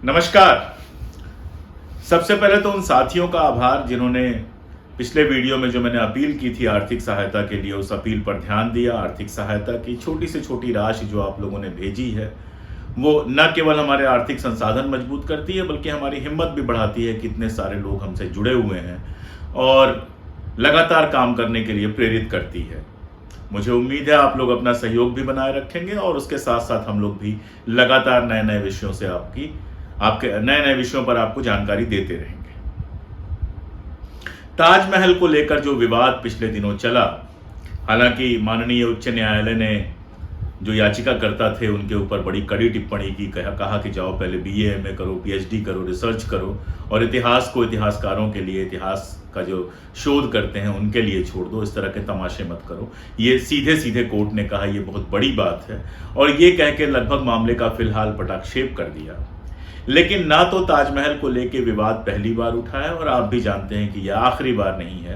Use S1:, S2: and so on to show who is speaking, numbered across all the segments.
S1: नमस्कार। सबसे पहले तो उन साथियों का आभार जिन्होंने पिछले वीडियो में जो मैंने अपील की थी आर्थिक सहायता के लिए, उस अपील पर ध्यान दिया। आर्थिक सहायता की छोटी से छोटी राशि जो आप लोगों ने भेजी है वो न केवल हमारे आर्थिक संसाधन मजबूत करती है बल्कि हमारी हिम्मत भी बढ़ाती है कि इतने सारे लोग हमसे जुड़े हुए हैं और लगातार काम करने के लिए प्रेरित करती है। मुझे उम्मीद है आप लोग अपना सहयोग भी बनाए रखेंगे और उसके साथ साथ हम लोग भी लगातार नए नए विषयों से आपके नए नए विषयों पर आपको जानकारी देते रहेंगे। ताजमहल को लेकर जो विवाद पिछले दिनों चला, हालांकि माननीय उच्च न्यायालय ने जो याचिकाकर्ता थे उनके ऊपर बड़ी कड़ी टिप्पणी की, कहा कि जाओ पहले बीए एमए करो, पीएचडी करो, रिसर्च करो और इतिहास को इतिहासकारों के लिए, इतिहास का जो शोध करते हैं उनके लिए छोड़ दो, इस तरह के तमाशे मत करो। ये सीधे सीधे कोर्ट ने कहा, ये बहुत बड़ी बात है और ये कह के लगभग मामले का फिलहाल पटाक्षेप कर दिया। लेकिन ना तो ताजमहल को लेके विवाद पहली बार उठा है और आप भी जानते हैं कि यह आखिरी बार नहीं है।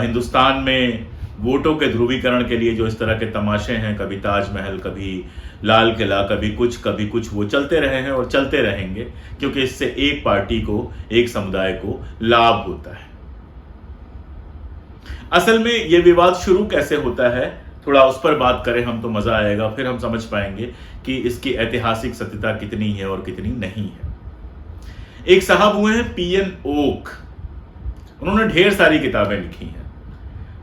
S1: हिंदुस्तान में वोटों के ध्रुवीकरण के लिए जो इस तरह के तमाशे हैं, कभी ताजमहल, कभी लाल किला, कभी कुछ, वो चलते रहे हैं और चलते रहेंगे, क्योंकि इससे एक पार्टी को, एक समुदाय को लाभ होता है। असल में यह विवाद शुरू कैसे होता है, थोड़ा उस पर बात करें हम तो मजा आएगा, फिर हम समझ पाएंगे कि इसकी ऐतिहासिक सत्यता कितनी है और कितनी नहीं है। एक साहब हुए हैं पीएन ओक, उन्होंने ढेर सारी किताबें लिखी हैं।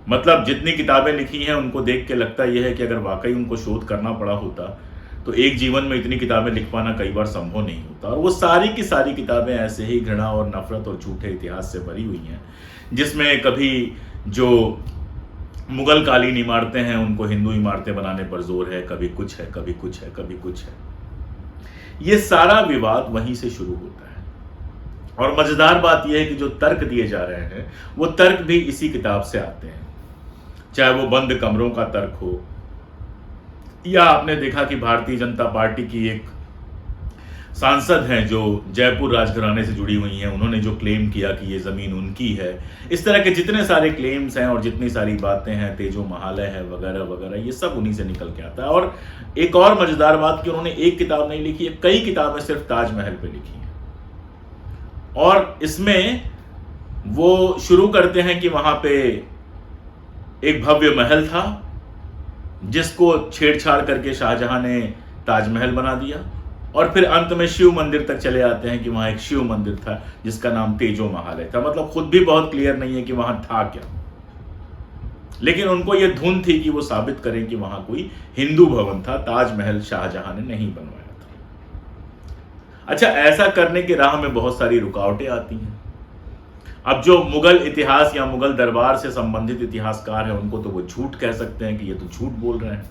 S1: मतलब जितनी किताबें लिखी हैं उनको देख के लगता यह है कि अगर वाकई उनको शोध करना पड़ा होता तो एक जीवन में इतनी किताबें लिख पाना कई बार संभव नहीं होता। और वो सारी की सारी किताबें ऐसे ही घृणा और नफरत और झूठे इतिहास से भरी हुई हैं, जिसमें कभी जो मुगल कालीन इमारतें हैं उनको हिंदू इमारतें बनाने पर जोर है, कभी कुछ है, कभी कुछ है, कभी कुछ है। ये सारा विवाद वहीं से शुरू होता है। और मजेदार बात यह है कि जो तर्क दिए जा रहे हैं वो तर्क भी इसी किताब से आते हैं, चाहे वो बंद कमरों का तर्क हो, या आपने देखा कि भारतीय जनता पार्टी की एक सांसद हैं जो जयपुर राजघराने से जुड़ी हुई हैं, उन्होंने जो क्लेम किया कि ये जमीन उनकी है। इस तरह के जितने सारे क्लेम्स हैं और जितनी सारी बातें हैं, तेजो महालय है वगैरह वगैरह, ये सब उन्हीं से निकल के आता है। और एक और मजेदार बात कि उन्होंने एक किताब नहीं लिखी है, कई किताबें सिर्फ ताजमहल पे लिखी हैं। और इसमें वो शुरू करते हैं कि वहां पे एक भव्य महल था जिसको छेड़छाड़ करके शाहजहां ने ताजमहल बना दिया, और फिर अंत में शिव मंदिर तक चले आते हैं कि वहां एक शिव मंदिर था जिसका नाम तेजो महालय था। मतलब खुद भी बहुत क्लियर नहीं है कि वहां था क्या, लेकिन उनको यह धुन थी कि वो साबित करें कि वहां कोई हिंदू भवन था, ताजमहल शाहजहां ने नहीं बनवाया था। अच्छा, ऐसा करने की राह में बहुत सारी रुकावटें आती हैं। अब जो मुगल इतिहास या मुगल दरबार से संबंधित इतिहासकार हैं उनको तो वो झूठ कह सकते हैं कि ये तो झूठ बोल रहे हैं,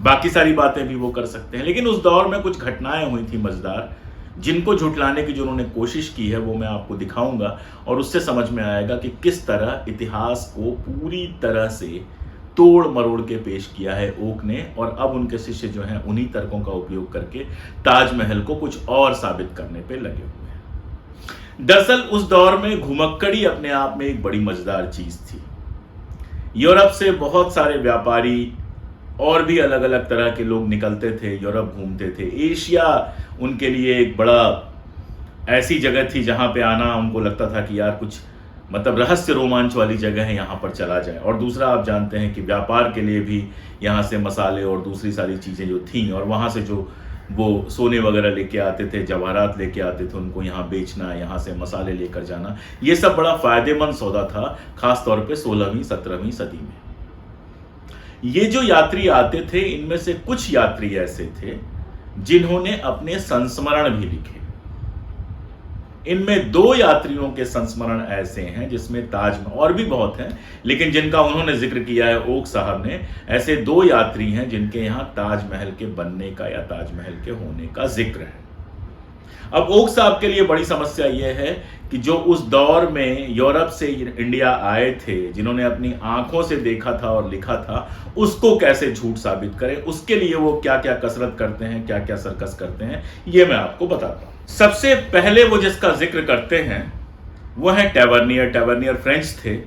S1: बाकी सारी बातें भी वो कर सकते हैं। लेकिन उस दौर में कुछ घटनाएं हुई थी मजेदार, जिनको झुठलाने की जो उन्होंने कोशिश की है वो मैं आपको दिखाऊंगा और उससे समझ में आएगा कि किस तरह इतिहास को पूरी तरह से तोड़ मरोड़ के पेश किया है ओक ने, और अब उनके शिष्य जो हैं उन्हीं तर्कों का उपयोग करके ताजमहल को कुछ और साबित करने पे लगे हुए हैं। दरअसल उस दौर में घुमक्कड़ी अपने आप में एक बड़ी मजेदार चीज थी। यूरोप से बहुत सारे व्यापारी और भी अलग अलग तरह के लोग निकलते थे, यूरोप घूमते थे। एशिया उनके लिए एक बड़ा ऐसी जगह थी जहां पे आना उनको लगता था कि यार कुछ मतलब रहस्य रोमांच वाली जगह है, यहां पर चला जाए। और दूसरा आप जानते हैं कि व्यापार के लिए भी यहां से मसाले और दूसरी सारी चीजें जो थी, और वहां से जो वो सोने वगैरह लेके आते थे, जवाहरात लेके आते थे, उनको यहाँ बेचना, यहाँ से मसाले लेकर जाना, ये सब बड़ा फायदेमंद सौदा था, खासतौर पे 16वीं 17वीं सदी में। ये जो यात्री आते थे इनमें से कुछ यात्री ऐसे थे जिन्होंने अपने संस्मरण भी लिखे। इनमें 2 यात्रियों के संस्मरण ऐसे हैं जिसमें ताजमहल, और भी बहुत हैं लेकिन जिनका उन्होंने जिक्र किया है ओक साहब ने, ऐसे 2 यात्री हैं जिनके यहां ताजमहल के बनने का या ताजमहल के होने का जिक्र है। अब ओक साहब के लिए बड़ी समस्या यह है कि जो उस दौर में यूरोप से इंडिया आए थे, जिन्होंने अपनी आंखों से देखा था और लिखा था, उसको कैसे झूठ साबित करें। उसके लिए वो क्या क्या कसरत करते हैं, क्या क्या सर्कस करते हैं, ये मैं आपको बताता हूं। सबसे पहले वो जिसका जिक्र करते हैं वो है टैवर्नियर। टैवर्नियर फ्रेंच थे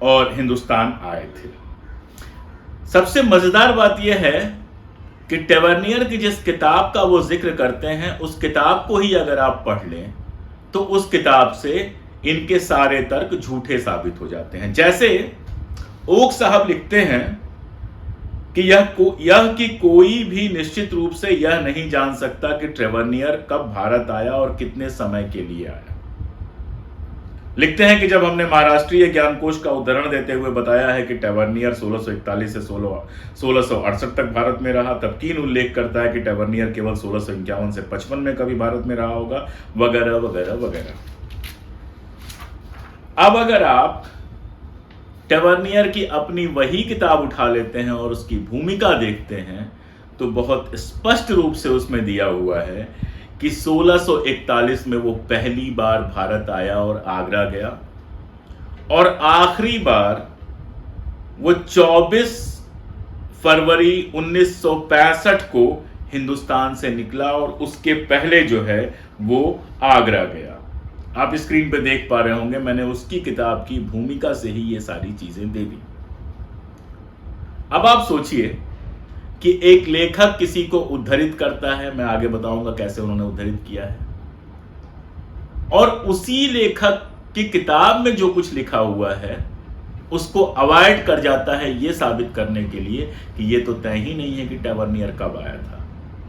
S1: और हिंदुस्तान आए थे। सबसे मजेदार बात यह है कि टेवर्नियर की जिस किताब का वो जिक्र करते हैं उस किताब को ही अगर आप पढ़ लें तो उस किताब से इनके सारे तर्क झूठे साबित हो जाते हैं। जैसे ओक साहब लिखते हैं कि यह कि कोई भी निश्चित रूप से यह नहीं जान सकता कि टेवर्नियर कब भारत आया और कितने समय के लिए आया। लिखते हैं कि जब हमने महाराष्ट्रीय ज्ञानकोश का उदाहरण देते हुए बताया है कि टेवर्नियर 1641 से 1668 तक भारत में रहा, तब कीन उल्लेख करता है कि टेवर्नियर केवल 1651 से 55 में कभी भारत में रहा होगा, वगैरह वगैरह वगैरह। अब अगर आप टेवर्नियर की अपनी वही किताब उठा लेते हैं और उसकी भूमिका देखते हैं तो बहुत स्पष्ट रूप से उसमें दिया हुआ है कि 1641 में वो पहली बार भारत आया और आगरा गया, और आखिरी बार वो 24 फरवरी 1965 को हिंदुस्तान से निकला और उसके पहले जो है वो आगरा गया। आप स्क्रीन पे देख पा रहे होंगे, मैंने उसकी किताब की भूमिका से ही ये सारी चीजें दे दी। अब आप सोचिए कि एक लेखक किसी को उद्धृत करता है, मैं आगे बताऊंगा कैसे उन्होंने उद्धृत किया है, और उसी लेखक की किताब में जो कुछ लिखा हुआ है उसको अवॉइड कर जाता है ये साबित करने के लिए कि ये तो तय ही नहीं है कि टेवर्नियर कब आया था,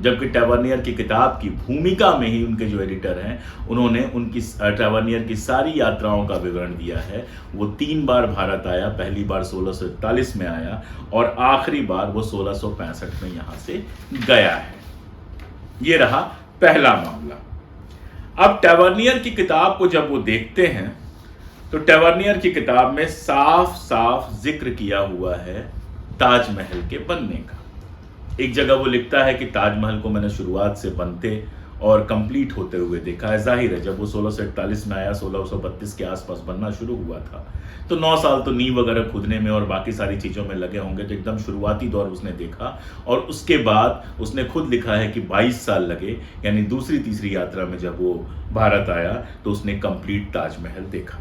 S1: जबकि टेवर्नियर की किताब की भूमिका में ही उनके जो एडिटर हैं उन्होंने उनकी टेवर्नियर की सारी यात्राओं का विवरण दिया है। वो 3 बार भारत आया, पहली बार 1641 में आया और आखिरी बार वो 1665 में यहां से गया है। ये रहा पहला मामला। अब टेवर्नियर की किताब को जब वो देखते हैं तो टेवर्नियर की किताब में साफ साफ जिक्र किया हुआ है ताजमहल के बनने का। एक जगह वो लिखता है कि ताजमहल को मैंने शुरुआत से बनते और कंप्लीट होते हुए देखा है। जाहिर है जब वो 1641 में आया, 1632 के आसपास बनना शुरू हुआ था, तो 9 साल तो नींव वगैरह खुदने में और बाकी सारी चीज़ों में लगे होंगे, तो एकदम शुरुआती दौर उसने देखा। और उसके बाद उसने खुद लिखा है कि 22 साल लगे, यानी दूसरी तीसरी यात्रा में जब वो भारत आया तो उसने कंप्लीट ताजमहल देखा।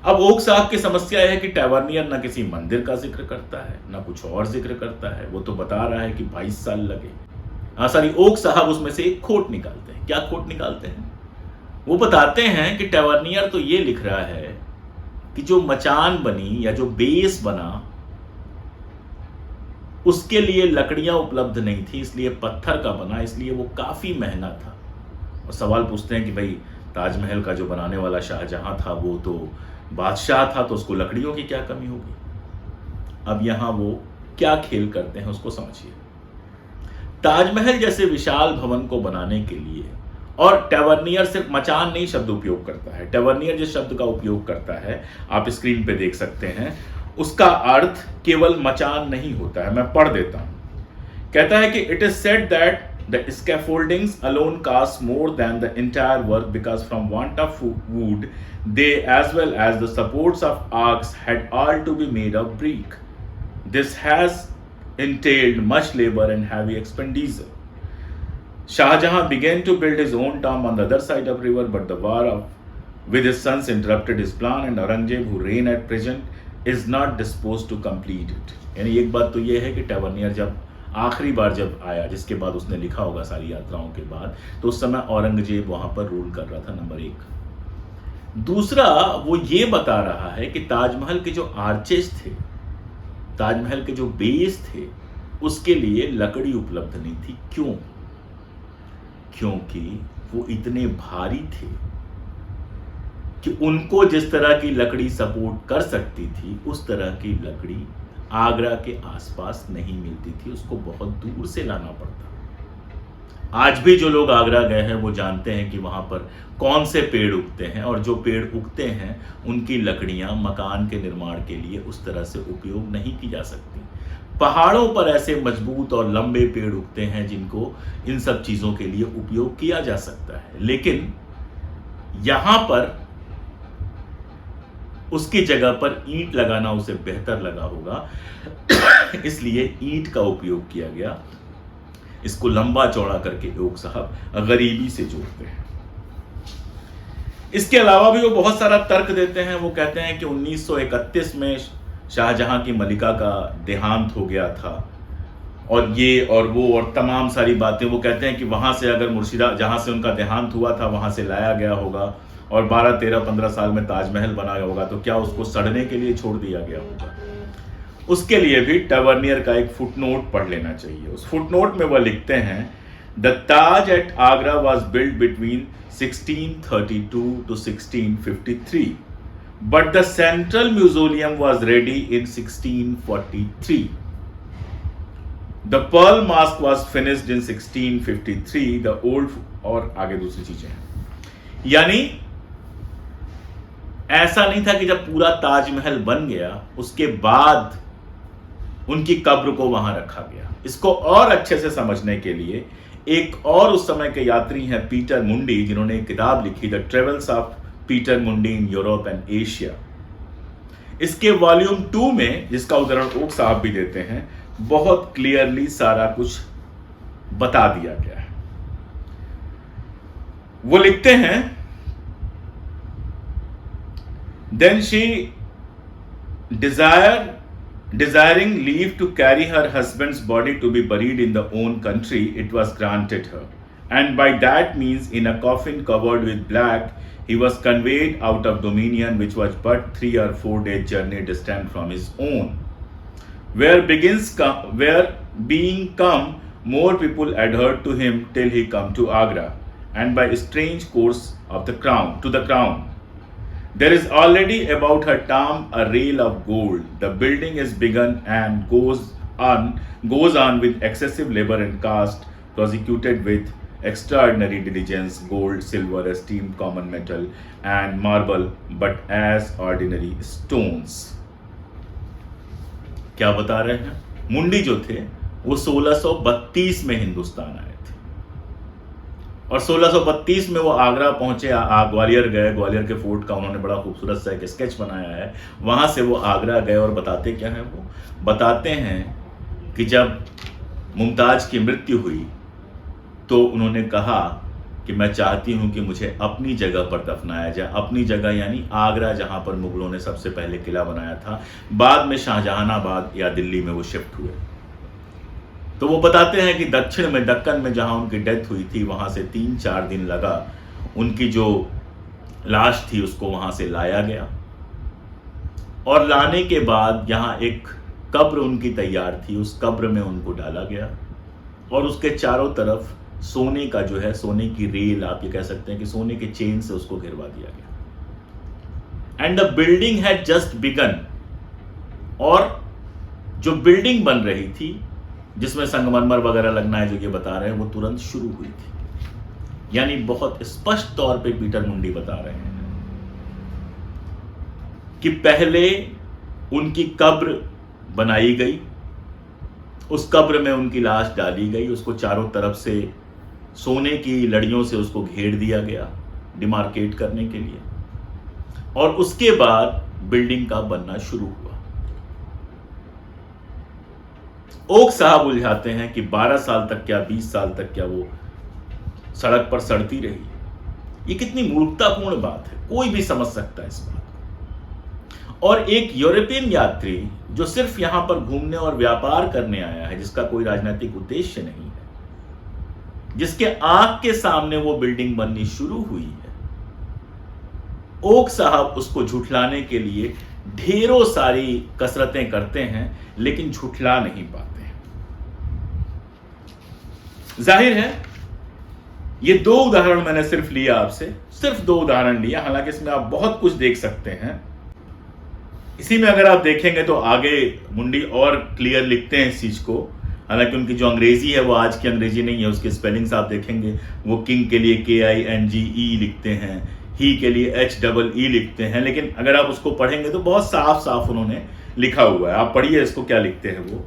S1: अब ओक साहब की समस्या है कि टेवर्नियर ना किसी मंदिर का जिक्र करता है ना कुछ और जिक्र करता है, वो तो बता रहा है कि 22 साल लगे। ओक साहब उसमें से एक खोट निकालते हैं। क्या खोट निकालते हैं? वो बताते हैं कि टेवर्नियर तो ये लिख रहा है कि जो मचान बनी या जो बेस बना उसके लिए लकड़ियां उपलब्ध नहीं थी, इसलिए पत्थर का बना, इसलिए वो काफी महंगा था। और सवाल पूछते हैं कि भाई ताजमहल का जो बनाने वाला शाहजहां था वो तो बादशाह था, तो उसको लकड़ियों की क्या कमी होगी। अब यहां वो क्या खेल करते हैं उसको समझिए। ताजमहल जैसे विशाल भवन को बनाने के लिए, और टेवर्नियर सिर्फ मचान नहीं शब्द उपयोग करता है, टेवर्नियर जिस शब्द का उपयोग करता है आप स्क्रीन पे देख सकते हैं, उसका अर्थ केवल मचान नहीं होता है। मैं पढ़ देता हूं। कहता है कि it is said that the scaffoldings alone cost more than the entire work because from want of wood they as well as the supports of arcs had all to be made of brick. This has entailed much labor and heavy expenditure. Shahjahan began to build his own tomb on the other side of river, but the war with his sons interrupted his plan, and Aurangzeb, who reigned at present, is not disposed to complete it. यानी एक बात तो ये है कि Tavernier जब आखिरी बार जब आया, जिसके बाद उसने लिखा होगा सारी यात्राओं के बाद, तो उस समय औरंगजेब वहां पर रूल कर रहा था, नंबर 1। दूसरा, वो ये बता रहा है कि ताजमहल के जो आर्चेस थे, ताजमहल के जो बेस थे, उसके लिए लकड़ी उपलब्ध नहीं थी। क्यों? क्योंकि वो इतने भारी थे कि उनको जिस तरह की लकड़ी सपोर्ट कर सकती थी उस तरह की लकड़ी आगरा के आसपास नहीं मिलती थी, उसको बहुत दूर से लाना पड़ता। आज भी जो लोग आगरा गए हैं वो जानते हैं कि वहां पर कौन से पेड़ उगते हैं, और जो पेड़ उगते हैं उनकी लकड़ियां मकान के निर्माण के लिए उस तरह से उपयोग नहीं की जा सकती। पहाड़ों पर ऐसे मजबूत और लंबे पेड़ उगते हैं जिनको इन सब चीजों के लिए उपयोग किया जा सकता है, लेकिन यहां पर उसकी जगह पर ईंट लगाना उसे बेहतर लगा होगा, इसलिए ईंट का उपयोग किया गया। इसको लंबा चौड़ा करके ओक साहब गरीबी से जोड़ते हैं। इसके अलावा भी वो बहुत सारा तर्क देते हैं। वो कहते हैं कि 1931 में शाहजहां की मलिका का देहांत हो गया था और ये और वो और तमाम सारी बातें। वो कहते हैं कि वहाँ से अगर मुर्शिदा जहाँ से उनका देहांत हुआ था वहाँ से लाया गया होगा और 12, 13, 15 साल में ताजमहल बनाया होगा, तो क्या उसको सड़ने के लिए छोड़ दिया गया होगा? उसके लिए भी टैवर्नियर का एक फुटनोट पढ़ लेना चाहिए। उस फुटनोट में वह लिखते हैं, the Taj at Agra was build between 1632 to 1653, but the central mausoleum was ready in 1643. The pearl mask was finished in 1653. The old और आगे दूसरी चीजें हैं। यानी ऐसा नहीं था कि जब पूरा ताजमहल बन गया उसके बाद उनकी कब्र को वहां रखा गया। इसको और अच्छे से समझने के लिए एक और उस समय के यात्री हैं पीटर मुंडी, जिन्होंने एक किताब लिखी, द ट्रेवल्स ऑफ पीटर मुंडी इन यूरोप एंड एशिया। इसके वॉल्यूम 2 में, जिसका उदाहरण ओक साहब भी देते हैं, बहुत क्लियरली सारा कुछ बता दिया गया है। वो लिखते हैं, then she desiring leave to carry her husband's body to be buried in the own country, it was granted her, and by that means in a coffin covered with black he was conveyed out of dominion which was but 3 or 4 days journey distant from his own, where being come more people adhered to him till he come to Agra, and by strange course of the crown there is already about her tomb a rail of gold. The building is begun and goes on with excessive labor and cost, prosecuted with extraordinary diligence, gold, silver, esteemed common metal, and marble, but as ordinary stones. क्या बता रहे हैं? मुंडी जो थे वो 1632 में हिंदुस्तान आए थे और 1632 में वो आगरा पहुंचे, ग्वालियर गए। ग्वालियर के फोर्ट का उन्होंने बड़ा खूबसूरत सा एक स्केच बनाया है। वहां से वो आगरा गए और बताते क्या है, वो बताते हैं कि जब मुमताज की मृत्यु हुई तो उन्होंने कहा कि मैं चाहती हूं कि मुझे अपनी जगह पर दफनाया जाए। अपनी जगह यानी आगरा, जहां पर मुगलों ने सबसे पहले किला बनाया था। बाद में शाहजहानाबाद या दिल्ली में वो शिफ्ट हुए। तो वो बताते हैं कि दक्षिण में, दक्कन में जहां उनकी डेथ हुई थी, वहां से 3-4 दिन लगा। उनकी जो लाश थी उसको वहां से लाया गया और लाने के बाद यहां एक कब्र उनकी तैयार थी, उस कब्र में उनको डाला गया और उसके चारों तरफ सोने का जो है, सोने की रेल, आप ये कह सकते हैं कि सोने के चेन से उसको घिरवा दिया गया। And the building had just begun, और जो बिल्डिंग बन रही थी जिसमें संगमरमर वगैरह लगना है, जो ये बता रहे हैं, वो तुरंत शुरू हुई थी। यानी बहुत स्पष्ट तौर पे पीटर मुंडी बता रहे हैं कि पहले उनकी कब्र बनाई गई, उस कब्र में उनकी लाश डाली गई, उसको चारों तरफ से सोने की लड़ियों से उसको घेर दिया गया डिमार्केट करने के लिए, और उसके बाद बिल्डिंग का बनना शुरू हुआ। ओक साहब उलझाते हैं कि 12 साल तक क्या, 20 साल तक क्या वो सड़क पर सड़ती रही। ये कितनी मूर्खतापूर्ण बात है, कोई भी समझ सकता है इस बात को। और एक यूरोपियन यात्री जो सिर्फ यहां पर घूमने और व्यापार करने आया है, जिसका कोई राजनीतिक उद्देश्य नहीं है, जिसके आंख के सामने वो बिल्डिंग बननी शुरू हुई है, ओक साहब उसको झुठलाने के लिए ढेरों सारी कसरतें करते हैं लेकिन झुठला नहीं पाते। जाहिर है ये 2 उदाहरण मैंने सिर्फ लिया, आपसे सिर्फ 2 उदाहरण लिया, हालांकि इसमें आप बहुत कुछ देख सकते हैं। इसी में अगर आप देखेंगे तो आगे मुंडी और क्लियर लिखते हैं इस चीज को। हालांकि उनकी जो अंग्रेजी है वो आज की अंग्रेजी नहीं है, उसके स्पेलिंग्स आप देखेंगे, वो किंग के लिए KINGE लिखते हैं, ही के लिए HEE लिखते हैं, लेकिन अगर आप उसको पढ़ेंगे तो बहुत साफ साफ उन्होंने लिखा हुआ है। आप पढ़िए इसको, क्या लिखते हैं वो।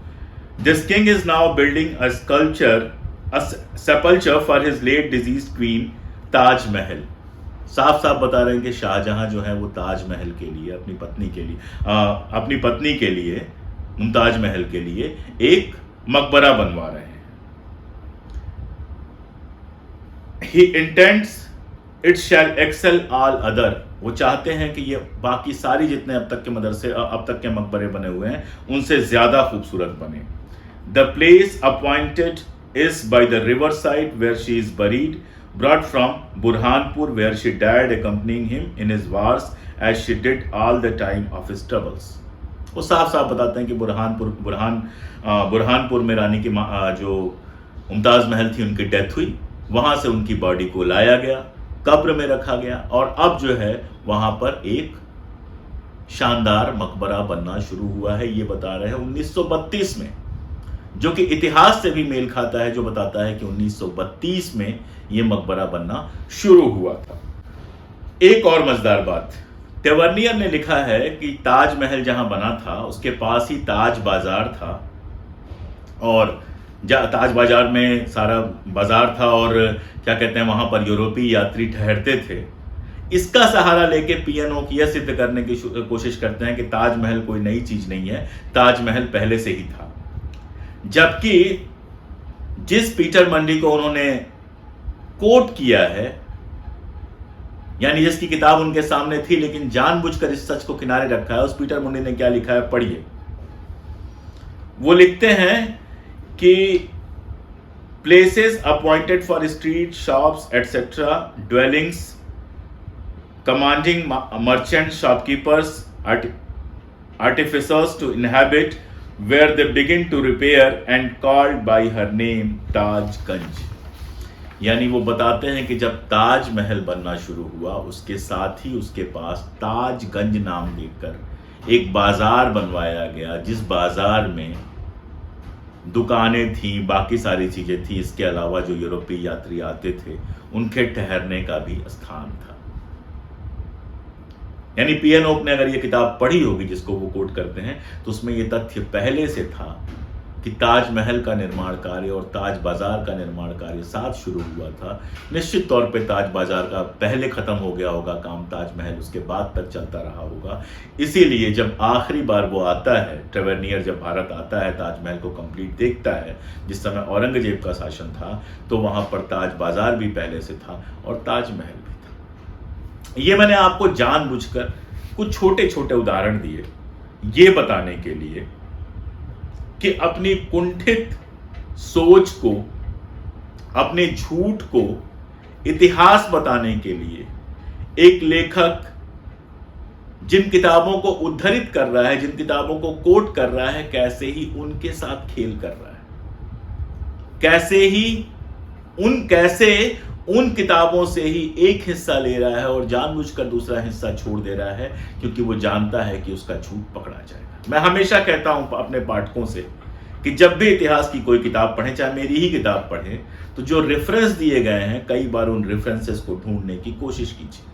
S1: This king is now building a sculpture, a sepulchre for his late deceased queen Taj Mahal. साफ साफ बता रहे हैं कि शाहजहां जो है वो ताजमहल के लिए, अपनी पत्नी के लिए, मुमताज महल के लिए एक मकबरा बनवा रहे हैं। He intends it shall excel all other, वो चाहते हैं कि ये बाकी सारी जितने अब तक के मकबरे बने हुए हैं उनसे ज्यादा खूबसूरत बने। The place appointed is by the river side where she is buried, brought from Burhanpur where she died, accompanying him in his wars as she did all the time of his troubles. वो साफ साफ बताते हैं कि बुरहानपुर में रानी की जो मुमताज़ महल थी उनकी डेथ हुई, वहाँ से उनकी बॉडी को लाया गया, कब्र में रखा गया और अब जो है वहाँ पर एक शानदार मकबरा बनना शुरू हुआ है। ये बता रहे हैं 1932 में, जो कि इतिहास से भी मेल खाता है, जो बताता है कि 1932 में यह मकबरा बनना शुरू हुआ था। एक और मजेदार बात, टेवर्नियर ने लिखा है कि ताजमहल जहां बना था उसके पास ही ताज बाजार था और ताज बाजार में सारा बाजार था और क्या कहते हैं वहां पर यूरोपीय यात्री ठहरते थे। इसका सहारा लेके पीएनओ यह सिद्ध करने की कोशिश करते हैं कि ताजमहल कोई नई चीज नहीं है, ताजमहल पहले से ही था। जबकि जिस पीटर मंडी को उन्होंने कोट किया है, यानी जिसकी किताब उनके सामने थी लेकिन जानबूझकर इस सच को किनारे रखा है, उस पीटर मंडी ने क्या लिखा है पढ़िए। वो लिखते हैं कि places appointed for street shops etcetera dwellings commanding merchant shopkeepers artificers to inhabit where they begin to repair and called by her name Tajganj. यानी वो बताते हैं कि जब ताजमहल बनना शुरू हुआ उसके साथ ही उसके पास ताजगंज नाम देकर एक बाजार बनवाया गया, जिस बाजार में दुकानें थी, बाकी सारी चीजें थी। इसके अलावा जो यूरोपीय यात्री आते थे उनके ठहरने का भी स्थान था। यानी पीएनओ ने अगर ये किताब पढ़ी होगी जिसको वो कोट करते हैं तो उसमें ये तथ्य पहले से था कि ताजमहल का निर्माण कार्य और ताज बाजार का निर्माण कार्य साथ शुरू हुआ था। निश्चित तौर पे ताज बाजार का पहले खत्म हो गया होगा काम, ताजमहल उसके बाद तक चलता रहा होगा। इसीलिए जब आखिरी बार वो आता है, टेवर्नियर जब भारत आता है, ताजमहल को कंप्लीट देखता है, जिस समय औरंगजेब का शासन था, तो वहां पर ताज बाजार भी पहले से था और ताजमहल भी था। ये मैंने आपको जानबूझकर कुछ छोटे छोटे उदाहरण दिए ये बताने के लिए कि अपनी कुंठित सोच को, अपने झूठ को इतिहास बताने के लिए एक लेखक जिन किताबों को उद्धृत कर रहा है, जिन किताबों को कोट कर रहा है, कैसे ही उनके साथ खेल कर रहा है, कैसे उन किताबों से ही एक हिस्सा ले रहा है और जानबूझकर दूसरा हिस्सा छोड़ दे रहा है, क्योंकि वो जानता है कि उसका झूठ पकड़ा जाएगा। मैं हमेशा कहता हूं अपने पाठकों से कि जब भी इतिहास की कोई किताब पढ़ें, चाहे मेरी ही किताब पढ़ें, तो जो रेफरेंस दिए गए हैं कई बार उन रेफरेंसेस को ढूंढने की कोशिश कीजिए।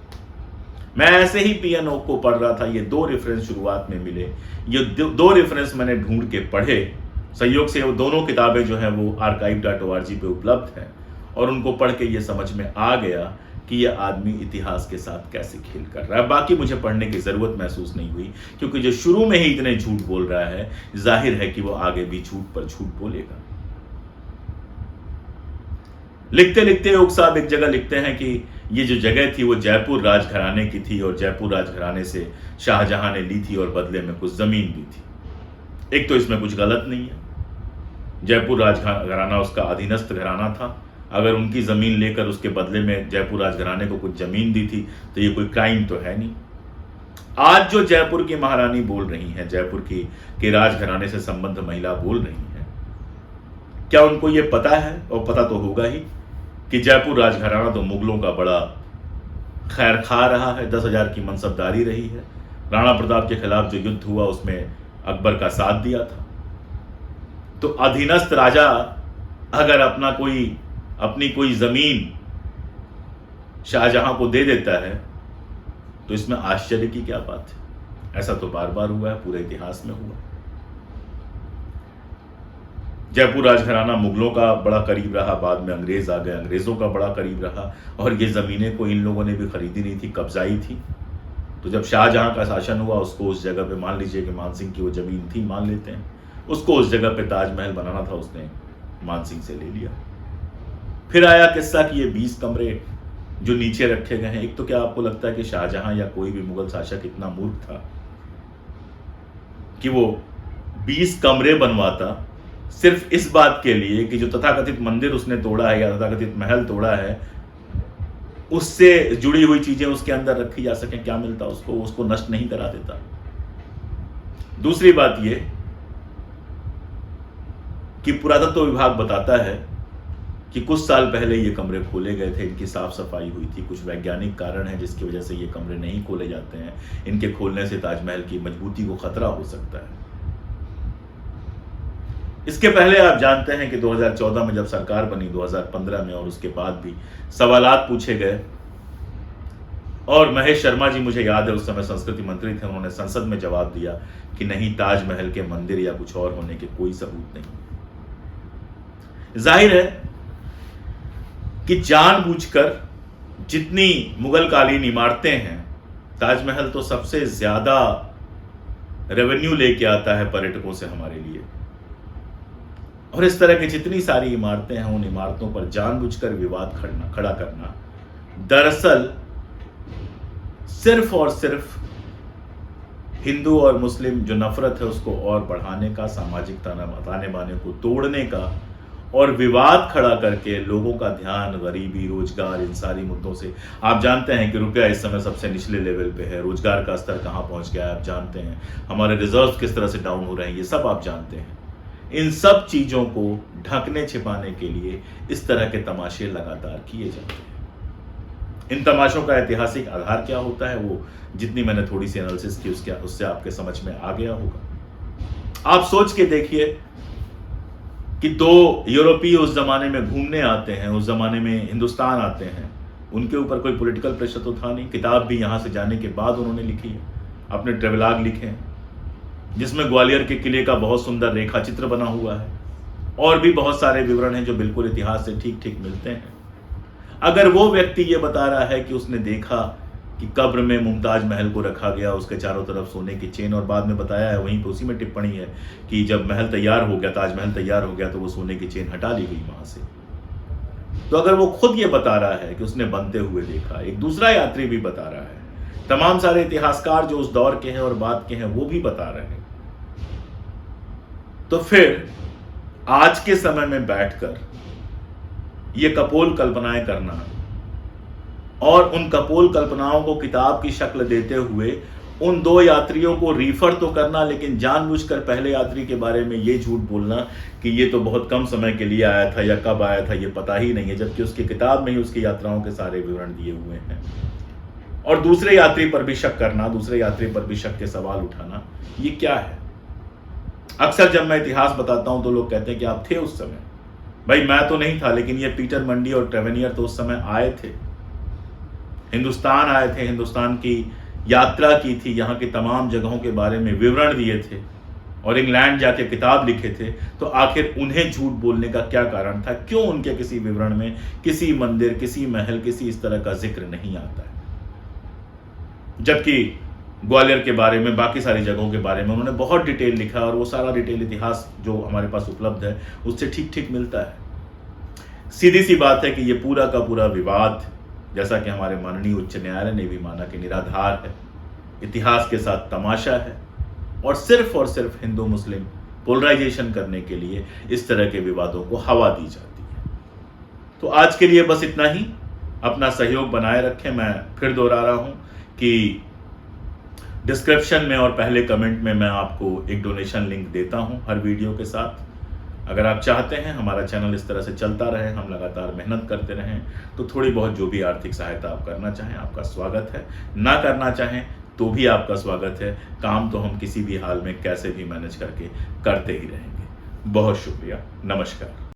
S1: मैं ऐसे ही पीएनओ को पढ़ रहा था, ये 2 रेफरेंस शुरुआत में मिले, ये 2 रेफरेंस मैंने ढूंढ के पढ़े। संयोग से वो दोनों किताबें जो हैं वो archive.org पे उपलब्ध हैं और उनको पढ़ के ये समझ में आ गया कि ये आदमी इतिहास के साथ कैसे खेल कर रहा है। बाकी मुझे पढ़ने की जरूरत महसूस नहीं हुई, क्योंकि जो शुरू में ही इतने झूठ बोल रहा है, जाहिर है कि वो आगे भी झूठ पर झूठ बोलेगा। लिखते लिखते योग साहब एक जगह लिखते हैं कि ये जो जगह थी वो जयपुर राजघराने की थी और जयपुर राजघराने से शाहजहां ने ली थी और बदले में कुछ जमीन दी थी। एक तो इसमें कुछ गलत नहीं है, जयपुर राजघराना उसका अधीनस्थ घराना था। अगर उनकी जमीन लेकर उसके बदले में जयपुर राजघराने को कुछ जमीन दी थी तो ये कोई क्राइम तो है नहीं। आज जो जयपुर की महारानी बोल रही हैं, जयपुर की राजघराने से संबद्ध महिला बोल रही हैं, क्या उनको ये पता है, और पता तो होगा ही, कि जयपुर राजघराना तो मुगलों का बड़ा खैर खा रहा है, 10,000 की मनसबदारी रही है। राणा प्रताप के खिलाफ जो युद्ध हुआ उसमें अकबर का साथ दिया था। तो अधीनस्थ राजा अगर अपनी कोई जमीन शाहजहां को दे देता है तो इसमें आश्चर्य की क्या बात है। ऐसा तो बार बार हुआ है, पूरे इतिहास में हुआ। जयपुर राजघराना मुगलों का बड़ा करीब रहा, बाद में अंग्रेज आ गए, अंग्रेजों का बड़ा करीब रहा, और ये जमीनें को इन लोगों ने भी खरीदी नहीं थी, कब्जाई थी। तो जब शाहजहां का शासन हुआ, उसको उस जगह पे, मान लीजिए कि मानसिंह की वो जमीन थी, मान लेते हैं, उसको उस जगह पे ताजमहल बनाना था, उसने मानसिंह से ले लिया। फिर आया किस्सा कि ये 20 कमरे जो नीचे रखे गए हैं। एक तो क्या आपको लगता है कि शाहजहां या कोई भी मुगल शासक इतना मूर्ख था कि वो 20 कमरे बनवाता सिर्फ इस बात के लिए कि जो तथाकथित मंदिर उसने तोड़ा है या तथाकथित महल तोड़ा है, उससे जुड़ी हुई चीजें उसके अंदर रखी जा सके, क्या मिलता उसको नष्ट नहीं करा देता। दूसरी बात यह कि पुरातत्व विभाग बताता है कि कुछ साल पहले ये कमरे खोले गए थे, इनकी साफ सफाई हुई थी। कुछ वैज्ञानिक कारण है जिसकी वजह से ये कमरे नहीं खोले जाते हैं। इनके खोलने से ताजमहल की मजबूती को खतरा हो सकता है। इसके पहले आप जानते हैं कि 2014 में जब सरकार बनी, 2015 में और उसके बाद भी सवालात पूछे गए, और महेश शर्मा जी, मुझे याद है उस समय संस्कृति मंत्री थे, उन्होंने संसद में जवाब दिया कि नहीं, ताजमहल के मंदिर या कुछ और होने के कोई सबूत नहीं। जाहिर है कि जानबूझकर जितनी मुगल कालीन इमारतें हैं, ताजमहल तो सबसे ज्यादा रेवेन्यू लेके आता है पर्यटकों से हमारे लिए, और इस तरह की जितनी सारी इमारतें हैं, उन इमारतों पर जानबूझकर विवाद खड़ा करना दरअसल सिर्फ और सिर्फ हिंदू और मुस्लिम जो नफरत है उसको और बढ़ाने का, सामाजिक ताने बाने को तोड़ने का, और विवाद खड़ा करके लोगों का ध्यान गरीबी, रोजगार, इन सारी मुद्दों से। आप जानते हैं कि रुपया इस समय सबसे निचले लेवल पे है, रोजगार का स्तर कहां पहुंच गया है आप जानते हैं, हमारे रिजर्व किस तरह से डाउन हो रहे हैं, ये सब आप जानते हैं। इन सब चीजों को ढकने छिपाने के लिए इस तरह के तमाशे लगातार किए जाते हैं। इन तमाशों का ऐतिहासिक आधार क्या होता है, वो जितनी मैंने थोड़ी सी एनालिसिस की उससे आपके समझ में आ गया होगा। आप सोच के देखिए कि दो यूरोपीय उस जमाने में घूमने आते हैं, उस जमाने में हिंदुस्तान आते हैं, उनके ऊपर कोई पॉलिटिकल प्रेशर तो था नहीं। किताब भी यहां से जाने के बाद उन्होंने लिखी है, अपने ट्रेवलॉग लिखे हैं, जिसमें ग्वालियर के किले का बहुत सुंदर रेखा चित्र बना हुआ है, और भी बहुत सारे विवरण हैं जो बिल्कुल इतिहास से ठीक ठीक मिलते हैं। अगर वो व्यक्ति ये बता रहा है कि उसने देखा कि कब्र में मुमताज महल को रखा गया, उसके चारों तरफ सोने की चेन, और बाद में बताया है, वहीं पे उसी में टिप्पणी है कि जब महल तैयार हो गया, ताजमहल तैयार हो गया, तो वो सोने की चेन हटा ली गई वहां से। तो अगर वो खुद ये बता रहा है कि उसने बनते हुए देखा, एक दूसरा यात्री भी बता रहा है, तमाम सारे इतिहासकार जो उस दौर के हैं और बाद के हैं वो भी बता रहे हैं, तो फिर आज के समय में बैठकर ये कपोल कल्पनाएं करना और उन कपोल कल्पनाओं को किताब की शक्ल देते हुए उन दो यात्रियों को रिफर तो करना, लेकिन जानबूझकर पहले यात्री के बारे में ये झूठ बोलना कि ये तो बहुत कम समय के लिए आया था या कब आया था ये पता ही नहीं है, जबकि उसकी किताब में ही उसकी यात्राओं के सारे विवरण दिए हुए हैं। और दूसरे यात्री पर भी शक करना, दूसरे यात्री पर भी शक के सवाल उठाना, ये क्या है? अक्सर जब मैं इतिहास बताता हूं तो लोग कहते हैं कि आप थे उस समय। भाई मैं तो नहीं था, लेकिन ये पीटर मंडी और ट्रेवेनियर तो उस समय आए थे, हिंदुस्तान आए थे, हिंदुस्तान की यात्रा की थी, यहाँ की तमाम जगहों के बारे में विवरण दिए थे, और इंग्लैंड जाके किताब लिखे थे। तो आखिर उन्हें झूठ बोलने का क्या कारण था? क्यों उनके किसी विवरण में किसी मंदिर, किसी महल, किसी इस तरह का जिक्र नहीं आता है? जबकि ग्वालियर के बारे में, बाकी सारी जगहों के बारे में उन्होंने बहुत डिटेल लिखा, और वो सारा डिटेल इतिहास जो हमारे पास उपलब्ध है उससे ठीक ठीक मिलता है। सीधी सी बात है कि ये पूरा का पूरा विवाद, जैसा कि हमारे माननीय उच्च न्यायालय ने भी माना कि निराधार है, इतिहास के साथ तमाशा है, और सिर्फ हिंदू मुस्लिम पोलराइजेशन करने के लिए इस तरह के विवादों को हवा दी जाती है। तो आज के लिए बस इतना ही। अपना सहयोग बनाए रखें। मैं फिर दोहरा रहा हूं कि डिस्क्रिप्शन में और पहले कमेंट में मैं आपको एक डोनेशन लिंक देता हूं हर वीडियो के साथ। अगर आप चाहते हैं हमारा चैनल इस तरह से चलता रहे, हम लगातार मेहनत करते रहें, तो थोड़ी बहुत जो भी आर्थिक सहायता आप करना चाहें आपका स्वागत है, ना करना चाहें तो भी आपका स्वागत है। काम तो हम किसी भी हाल में कैसे भी मैनेज करके करते ही रहेंगे। बहुत शुक्रिया, नमस्कार।